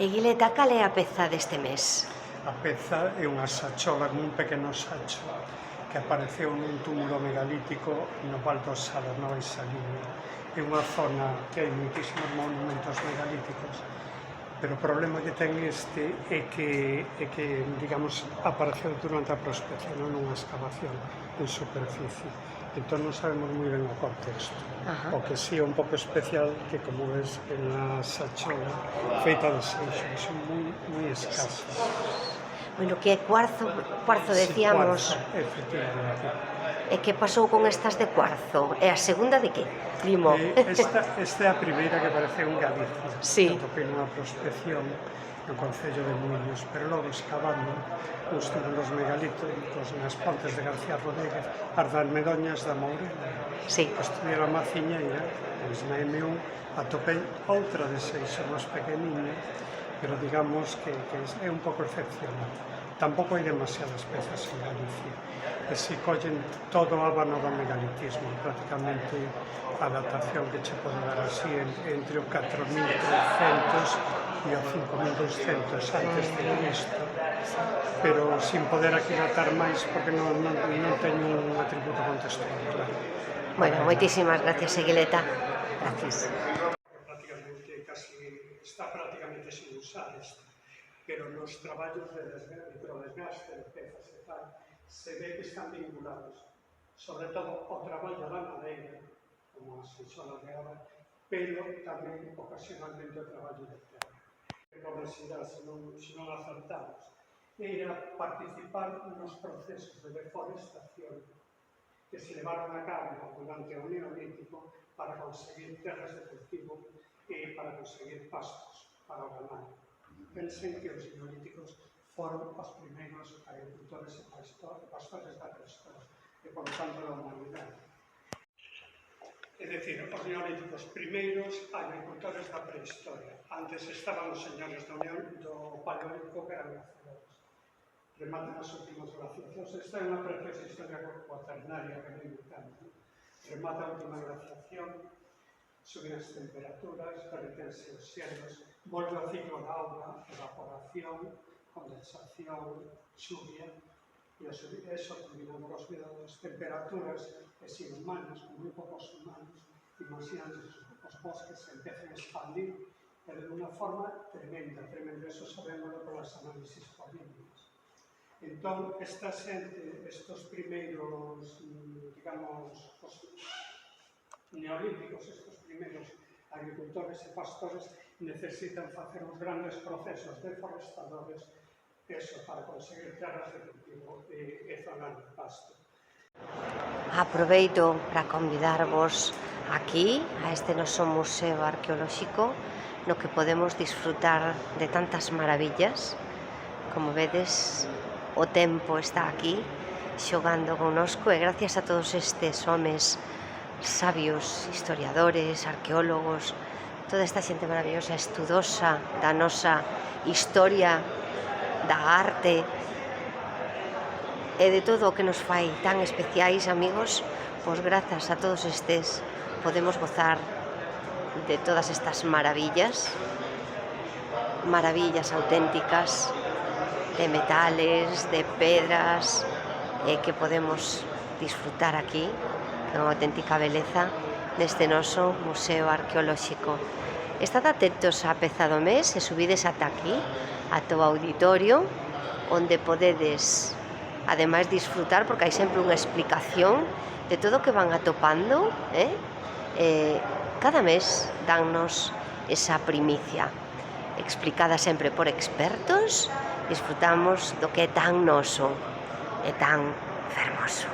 E Guileta, cal é a peza deste mes? A peza é unha sachola como un pequeno sacho que apareceu nun túmulo megalítico no Val dos Salos, na Baixa Limia. É unha zona que hai moitísimos monumentos megalíticos, pero o problema que ten este é que digamos, apareceu durante a prospección, non nunha excavación en superficie. Entón non sabemos moi ben o contexto. O que sí é un pouco especial que, como ves, é unha sachola feita de seixo, son moi escasas. Bueno, que é cuarzo decíamos. Sí, cuarzo, efectivamente. E que pasou con estas de cuarzo? E a segunda de que? Limo. Esta é a primeira que apareceu en Galicia. Sí. Atopei nunha prospección no Concello de Muiños, pero logo excavando nos túmulos megalíticos nas pontes de García Rodríguez, as das Medoñas da Mourela. Sí. Estudiei a Maciñeira, na M1, atopei outra de seixo máis pequeniña, pero digamos que é un pouco excepcional. Tampouco hai demasiadas pezas en Galicia, e se collen todo o ábano do megalitismo, prácticamente a datación que che pode dar así entre o 4300 e o 5200 antes de Cristo, pero sin poder aquí datar máis porque non teño un atributo contextual, claro. Bueno, moitísimas gracias, Guileta. Gracias. Está prácticamente sin usar esta, pero nos traballos de desgaste de pezas e tal, se ve que están vinculados, sobre todo ao traballo da madeira, como as seixolas de agua, pero tamén ocasionalmente o traballo de terra. Como se non acertamos, era participar nos procesos de deforestación que se levaron a cabo durante o Neolítico para conseguir terras de cultivo e para conseguir pastos para o ganado. Pensen que os neolíticos foron os primeiros agricultores e pastores da prehistoria e, por tanto, da humanidade. É dicir, os neolíticos primeiros agricultores da prehistoria. Antes estaban os señores do Paleolítico que eran cazadores. Rematan as últimas glaciacións. Esta é unha preciosa historia cuaternaria que me encanta. Remata a última glaciación, suben as temperaturas, derretense os xelos, volve o ciclo da auga, evaporación, condensación, chuvia, e eso combinado cos medos temperaturas e sin humanos, con moi poucos humanos, imaginando os bosques se empezan a expandir, pero de unha forma tremenda, eso sabemos polas análisis políticas. Entón, esta xente, estos primeiros, digamos, neolíticos, estes primeiros agricultores e pastores necesitan facer uns grandes procesos deforestadores para conseguir terras de cultivo e zonas de pasto. Aproveito para convidarvos aquí a este noso museo arqueolóxico no que podemos disfrutar de tantas maravillas. Como vedes, o tempo está aquí xogando connosco e gracias a todos estes homes sabios, historiadores, arqueólogos, toda esta xente maravillosa, estudosa da nosa historia, da arte e de todo o que nos fai tan especiais, amigos, pois grazas a todos estes podemos gozar de todas estas maravillas auténticas, de metales, de pedras, que podemos disfrutar aquí con auténtica beleza neste noso museo arqueolóxico. Estad atentos á peza do mes e subides ata aquí, ata o auditorio, onde podedes, ademais, disfrutar, porque hai sempre unha explicación de todo o que van atopando. Cada mes dannos esa primicia, explicada sempre por expertos, disfrutamos do que é tan noso e tan fermoso.